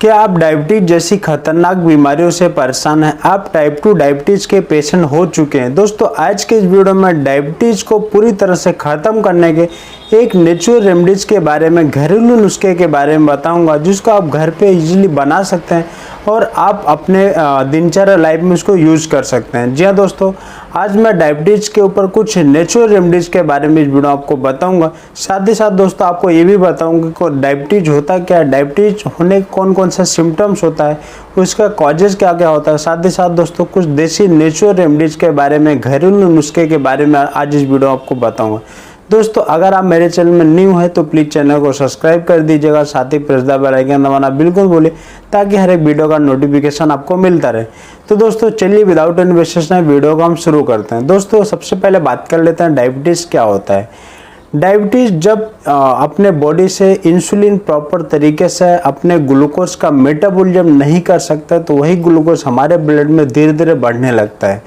क्या आप डायबिटीज जैसी खतरनाक बीमारियों से परेशान हैं? आप टाइप 2 डायबिटीज के पेशेंट हो चुके हैं? दोस्तों आज के इस वीडियो में डायबिटीज को पूरी तरह से ख़त्म करने के एक नेचुरल रेमेडीज के बारे में, घरेलू नुस्खे के बारे में बताऊंगा, जिसको आप घर पे इजीली बना सकते हैं और आप अपने दिनचर्या लाइफ में उसको यूज़ कर सकते हैं। जी हाँ दोस्तों, आज मैं डायबिटीज़ के ऊपर कुछ नेचुरल रेमेडीज़ के बारे में इस वीडियो आपको बताऊंगा। साथ ही साथ दोस्तों आपको ये भी बताऊंगा कि डायबिटीज़ होता क्या है, डायबिटीज़ होने कौन कौन सा सिम्टम्स होता है, उसका कॉजेज़ क्या क्या होता है। साथ ही साथ दोस्तों कुछ देसी नेचुरल रेमेडीज़ के बारे में, घरेलू नुस्खे के बारे में आज इस वीडियो आपको बताऊँगा। दोस्तों अगर आप मेरे चैनल में न्यू है तो प्लीज़ चैनल को सब्सक्राइब कर दीजिएगा, साथ ही प्रेस द बेल आइकन दबाना बिल्कुल भूलिए ताकि हर एक वीडियो का नोटिफिकेशन आपको मिलता रहे। तो दोस्तों चलिए विदाउट एनी वेस्टेज वीडियो को हम शुरू करते हैं। दोस्तों सबसे पहले बात कर लेते हैं डायबिटीज़ क्या होता है। डायबिटीज़ जब अपने बॉडी से इंसुलिन प्रॉपर तरीके से अपने ग्लूकोज का मेटाबॉलिज्म नहीं कर सकता, तो वही ग्लूकोज हमारे ब्लड में धीरे धीरे बढ़ने लगता है।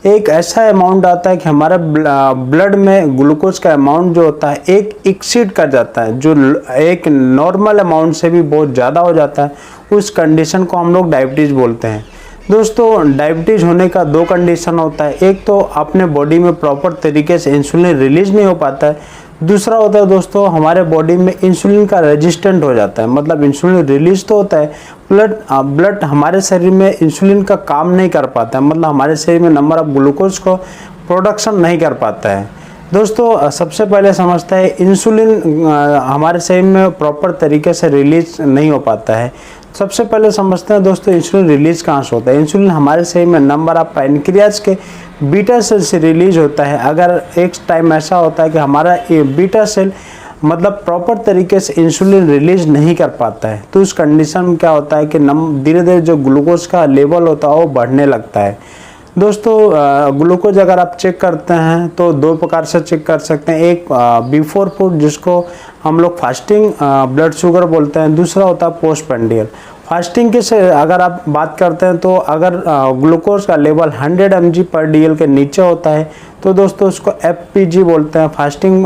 एक ऐसा अमाउंट आता है कि हमारा ब्लड में ग्लूकोज का अमाउंट जो होता है एक एक्सीड कर जाता है, जो एक नॉर्मल अमाउंट से भी बहुत ज़्यादा हो जाता है। उस कंडीशन को हम लोग डायबिटीज़ बोलते हैं। दोस्तों डायबिटीज़ होने का दो कंडीशन होता है, एक तो अपने बॉडी में प्रॉपर तरीके से इंसुलिन रिलीज नहीं हो पाता है, दूसरा होता है दोस्तों हमारे बॉडी में इंसुलिन का रेजिस्टेंट हो जाता है। मतलब इंसुलिन रिलीज तो होता है, ब्लड हमारे शरीर में इंसुलिन का काम नहीं कर पाता है, मतलब हमारे शरीर में नंबर ऑफ ग्लूकोज को प्रोडक्शन नहीं कर पाता है। दोस्तों सबसे पहले समझते हैं इंसुलिन हमारे शरीर में प्रॉपर तरीके से रिलीज नहीं हो पाता है। सबसे पहले समझते हैं दोस्तों इंसुलिन रिलीज कहाँ से होता है। इंसुलिन हमारे शरीर में नंबर ऑफ पैनक्रियाज के बीटा सेल से रिलीज होता है। अगर एक टाइम ऐसा होता है कि हमारा ये बीटा सेल मतलब प्रॉपर तरीके से इंसुलिन रिलीज नहीं कर पाता है, तो उस कंडीशन में क्या होता है कि धीरे धीरे जो ग्लूकोज का लेवल होता है वो बढ़ने लगता है। दोस्तों ग्लूकोज अगर आप चेक करते हैं तो दो प्रकार से चेक कर सकते हैं। एक बिफोर फूड, जिसको हम लोग फास्टिंग ब्लड शुगर बोलते हैं, दूसरा होता है पोस्ट पैंडियल। फास्टिंग के से अगर आप बात करते हैं तो अगर ग्लूकोज का लेवल 100 mg/dl के नीचे होता है तो दोस्तों उसको FPG बोलते हैं, फास्टिंग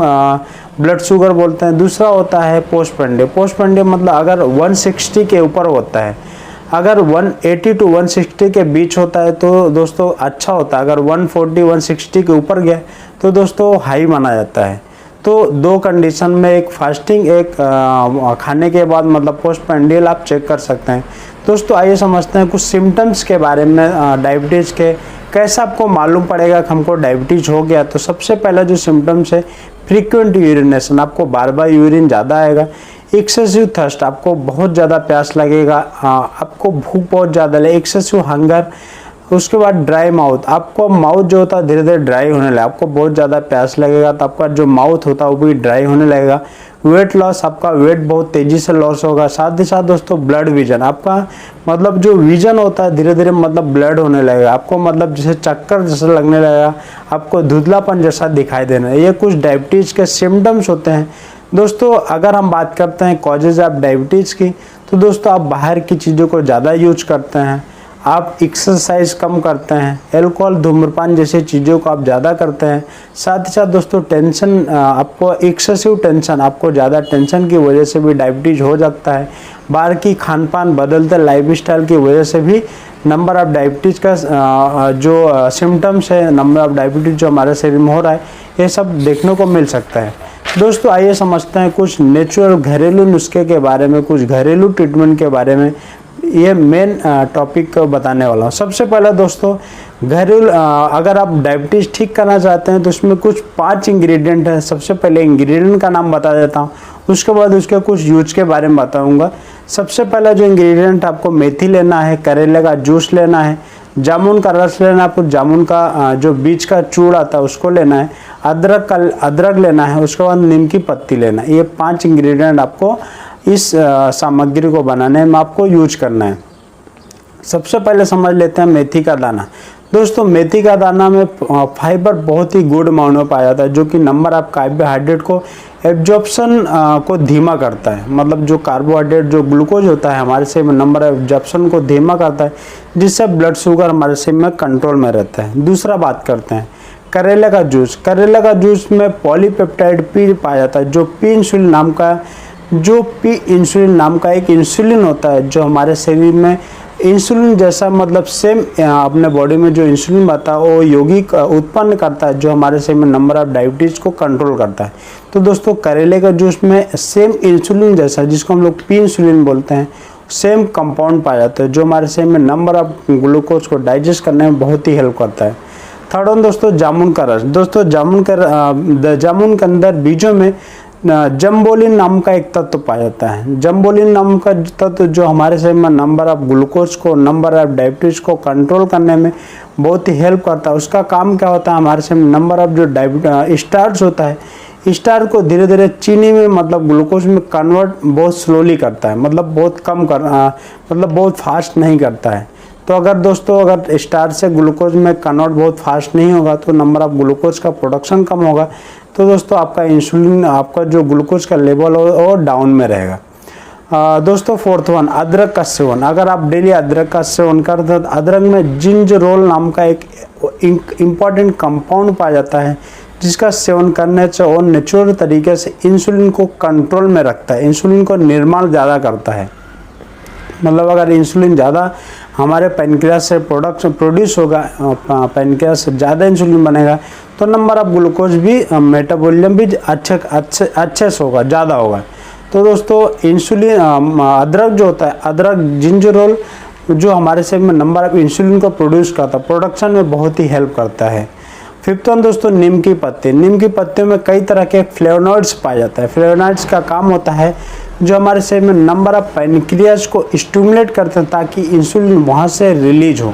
ब्लड शुगर बोलते हैं। दूसरा होता है पोस्ट पैंडियल। पोस्ट पैंडियल मतलब अगर 160 के ऊपर होता है, अगर 180 to 160 के बीच होता है तो दोस्तों अच्छा होता है। अगर 140-160 के ऊपर गया तो दोस्तों हाई माना जाता है। तो दो कंडीशन में, एक फास्टिंग, एक खाने के बाद मतलब पोस्ट पैंडियल आप चेक कर सकते हैं। दोस्तों आइए समझते हैं कुछ सिम्टम्स के बारे में डायबिटीज़ के। कैसे आपको मालूम पड़ेगा कि हमको डायबिटीज़ हो गया। तो सबसे पहला जो सिम्टम्स है, फ्रीक्वेंट यूरिनेशन, आपको बार बार यूरिन ज़्यादा आएगा। एक्सेसिव थर्स्ट, आपको बहुत ज़्यादा प्यास लगेगा, आपको भूख बहुत ज़्यादा लगे। एक्सेसिव हंगर, उसके बाद ड्राई माउथ, आपको माउथ जो होता है धीरे धीरे ड्राई होने लगेगा। आपको बहुत ज़्यादा प्यास लगेगा तो आपका जो माउथ होता है वो भी ड्राई होने लगेगा। वेट लॉस, आपका वेट बहुत तेज़ी से लॉस होगा। साथ ही साथ दोस्तों ब्लड विजन, आपका मतलब जो विजन होता है धीरे धीरे मतलब ब्लड होने लगेगा। आपको मतलब जैसे चक्कर जैसा लगने लगेगा, आपको धुंधलापन जैसा दिखाई देना। ये कुछ डायबिटीज़ के सिम्टम्स होते हैं। दोस्तों अगर हम बात करते हैं कॉजेज़ ऑफ डायबिटीज़ की, तो दोस्तों आप बाहर की चीज़ों को ज़्यादा यूज करते हैं, आप एक्सरसाइज कम करते हैं, अल्कोहल धूम्रपान जैसी चीज़ों को आप ज़्यादा करते हैं। साथ ही साथ दोस्तों टेंशन, आपको एक्सेसिव टेंशन, आपको ज़्यादा टेंशन की वजह से भी डायबिटीज़ हो सकता है। बाहर की खान पान, बदलते लाइफस्टाइल की वजह से भी नंबर ऑफ डायबिटीज़ का जो सिम्टम्स है, नंबर ऑफ डायबिटीज़ जो हमारे शरीर में हो रहा है, ये सब देखने को मिल सकता है। दोस्तों आइए समझते हैं कुछ नेचुरल घरेलू नुस्खे के बारे में, कुछ घरेलू ट्रीटमेंट के बारे में। ये मेन टॉपिक बताने वाला हूँ। सबसे पहले दोस्तों घरेलू अगर आप डायबिटीज़ ठीक करना चाहते हैं तो उसमें कुछ 5 इंग्रेडिएंट है। सबसे पहले इंग्रेडिएंट का नाम बता देता हूँ, उसके बाद उसके कुछ यूज के बारे में बताऊँगा। सबसे पहला जो इंग्रेडिएंट, आपको मेथी लेना है, करेले का जूस लेना है, जामुन का रस लेना है, आपको जामुन का जो बीज का चूड़ आता है उसको लेना है, अदरक लेना है, उसके बाद नीम की पत्ती लेना है। ये 5 इंग्रेडिएंट आपको इस सामग्री को बनाने में आपको यूज करना है। सबसे पहले समझ लेते हैं मेथी का दाना। दोस्तों मेथी का दाना में फाइबर बहुत ही गुड अमाउंट में पाया जाता है, जो कि नंबर ऑफ कार्बोहाइड्रेट को एब्जॉर्प्शन को धीमा करता है। मतलब जो कार्बोहाइड्रेट, जो ग्लूकोज होता है हमारे शरीर में, नंबर ऑफ एब्जॉर्प्शन को धीमा करता है, जिससे ब्लड शुगर हमारे शरीर में कंट्रोल में रहता है। दूसरा बात करते हैं करेले का जूस। करेले का जूस में पॉलीपेप्टाइड पी पाया जाता है, जो पी इंसुलिन नाम का जो पी इंसुलिन नाम का एक इंसुलिन होता है जो हमारे शरीर में इंसुलिन जैसा मतलब सेम अपने बॉडी में जो इंसुलिन बनता है वो यौगिक उत्पन्न करता है जो हमारे शरीर में नंबर ऑफ डायबिटीज़ को कंट्रोल करता है। तो दोस्तों करेले का जूस में सेम इंसुलिन जैसा जिसको हम लोग पी इंसुलिन बोलते हैं सेम कंपाउंड पाया जाता है जो हमारे शरीर में नंबर ऑफ ग्लूकोज को डाइजेस्ट करने में बहुत ही हेल्प करता है। थर्ड वन दोस्तों जामुन का रस। दोस्तों जामुन के अंदर बीजों में जम्बोलिन नाम का एक तत्व पाया जाता है। जम्बोलिन नाम का तत्व जो हमारे शरीर में नंबर ऑफ ग्लूकोज को नंबर ऑफ डायबिटीज़ को कंट्रोल करने में बहुत ही हेल्प करता है। उसका काम क्या होता है, हमारे शरीर में नंबर ऑफ जो स्टार्च होता है स्टार्च को धीरे धीरे चीनी में मतलब ग्लूकोज में कन्वर्ट बहुत स्लोली करता है, मतलब बहुत कम मतलब बहुत फास्ट नहीं करता है। तो अगर दोस्तों अगर स्टार्च से ग्लूकोज में कन्वर्ट बहुत फास्ट नहीं होगा तो नंबर ऑफ ग्लूकोज का प्रोडक्शन कम होगा, तो दोस्तों आपका इंसुलिन आपका जो ग्लूकोज का लेवल हो और डाउन में रहेगा। दोस्तों फोर्थ वन अदरक का सेवन। अगर आप डेली अदरक का सेवन करते हैं तो अदरक में जिंजरोल नाम का एक इम्पॉर्टेंट कंपाउंड पाया जाता है जिसका सेवन करने से और नेचुरल तरीके से इंसुलिन को कंट्रोल में रखता है, इंसुलिन को निर्माण ज़्यादा करता है। मतलब अगर इंसुलिन ज़्यादा हमारे पैनक्रियास से प्रोड्यूस होगा, पैनक्रियास से ज़्यादा इंसुलिन बनेगा तो नंबर ऑफ ग्लूकोज भी मेटाबॉलिज्म भी अच्छे से होगा, ज़्यादा होगा। तो दोस्तों इंसुलिन अदरक जो होता है अदरक जिंजरोल जो हमारे शरीर में नंबर ऑफ इंसुलिन को प्रोड्यूस करता है, प्रोडक्शन में बहुत ही हेल्प करता है। फिफ्थ वन दोस्तों नीम की पत्ती। नीम की पत्तियों में कई तरह के फ्लेवोनॉइड्स पाया जाता है। फ्लेवोनॉइड्स का काम होता है जो हमारे शरीर में नंबर ऑफ पैनक्रियाज को स्टिमुलेट करते हैं ताकि इंसुलिन वहाँ से रिलीज हो।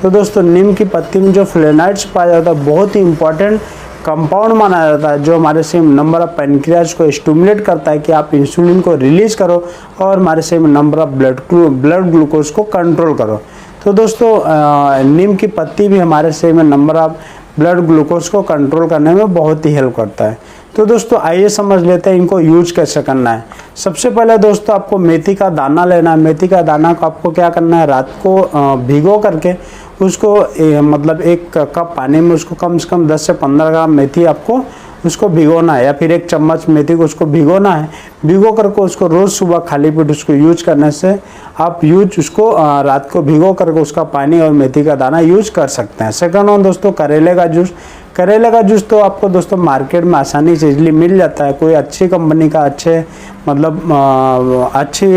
तो दोस्तों नीम की पत्ती में जो फ्लेवोनॉइड्स पाया जाता है बहुत ही इंपॉर्टेंट कंपाउंड माना जाता है जो हमारे शरीर में नंबर ऑफ पैनक्रियाज को स्टिमुलेट करता है कि आप इंसुलिन को रिलीज करो और हमारे शरीर में नंबर ऑफ ब्लड ग्लूकोज को कंट्रोल करो। तो दोस्तों नीम की पत्ती भी हमारे शरीर में नंबर ऑफ ब्लड ग्लूकोज को कंट्रोल करने में बहुत ही हेल्प करता है। तो दोस्तों आइए समझ लेते हैं इनको यूज कैसे करना है। सबसे पहले दोस्तों आपको मेथी का दाना लेना है। मेथी का दाना को आपको क्या करना है, रात को भिगो करके उसको मतलब 1 कप पानी में उसको कम से कम 10 से 15 ग्राम मेथी आपको उसको भिगोना है, या फिर 1 चम्मच मेथी को उसको भिगोना है। भिगो करके उसको रोज़ सुबह खाली पेट उसको यूज करने से आप उसको रात को भिगो करके उसका पानी और मेथी का दाना यूज कर सकते हैं। सेकंड वन दोस्तों करेले का जूस। करेले का जूस तो आपको दोस्तों मार्केट में आसानी से इजली मिल जाता है। कोई अच्छी कंपनी का अच्छे अच्छी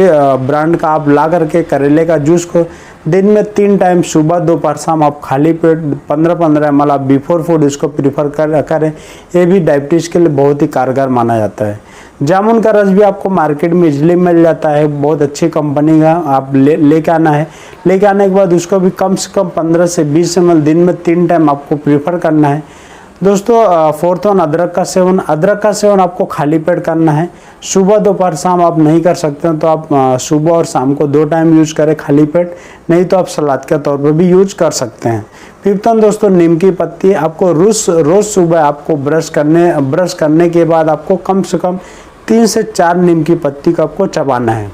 ब्रांड का आप ला करके करेले का जूस को दिन में 3 टाइम सुबह दोपहर शाम आप खाली पेट 15-15 ml आप बिफोर फूड इसको प्रीफर करें। ये भी डायबिटीज़ के लिए बहुत ही कारगर माना जाता है। जामुन का रस भी आपको मार्केट में इजली मिल जाता है, बहुत अच्छी कंपनी का आप लेके आना है। लेके आने के बाद उसको भी कम से कम 15 से 20 ml दिन में 3 टाइम आपको प्रीफर करना है। दोस्तों फोर्थ वन अदरक का सेवन। अदरक का सेवन आपको खाली पेट करना है। सुबह दोपहर शाम आप नहीं कर सकते हैं तो आप सुबह और शाम को 2 टाइम यूज करें खाली पेट, नहीं तो आप सलाद के तौर पर भी यूज कर सकते हैं। फिफ्थ वन दोस्तों नीम की पत्ती। आपको रोज सुबह आपको ब्रश करने के बाद आपको कम से कम 3 से 4 नीम की पत्ती को आपको चबाना है।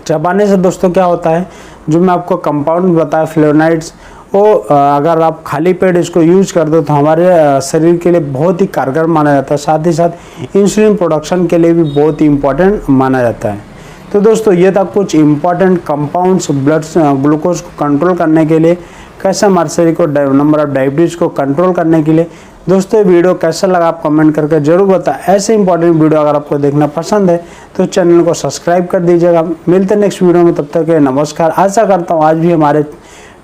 चबाने से दोस्तों क्या होता है, जो मैं आपको कंपाउंड बताया फ्लेवोनॉइड्स, वो अगर आप खाली पेट इसको यूज कर दो तो हमारे शरीर के लिए बहुत ही कारगर माना जाता है। साथ ही साथ इंसुलिन प्रोडक्शन के लिए भी बहुत ही इम्पोर्टेंट माना जाता है। तो दोस्तों ये था कुछ इम्पॉर्टेंट कंपाउंड्स ब्लड ग्लूकोज को कंट्रोल करने के लिए, कैसे हमारे शरीर को नंबर ऑफ डायबिटीज़ को कंट्रोल करने के लिए। दोस्तों ये वीडियो कैसा लगा आप कमेंट करके जरूर बताएं। ऐसे इंपॉर्टेंट वीडियो अगर आपको देखना पसंद है तो चैनल को सब्सक्राइब कर दीजिएगा। मिलते हैं नेक्स्ट वीडियो में, तब तक के नमस्कार। आशा करता हूँ आज भी हमारे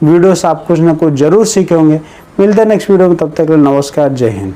वीडियो से आप कुछ ना कुछ जरूर सीखे होंगे। मिलते हैं नेक्स्ट वीडियो में, तब तक के लिए नमस्कार, जय हिंद।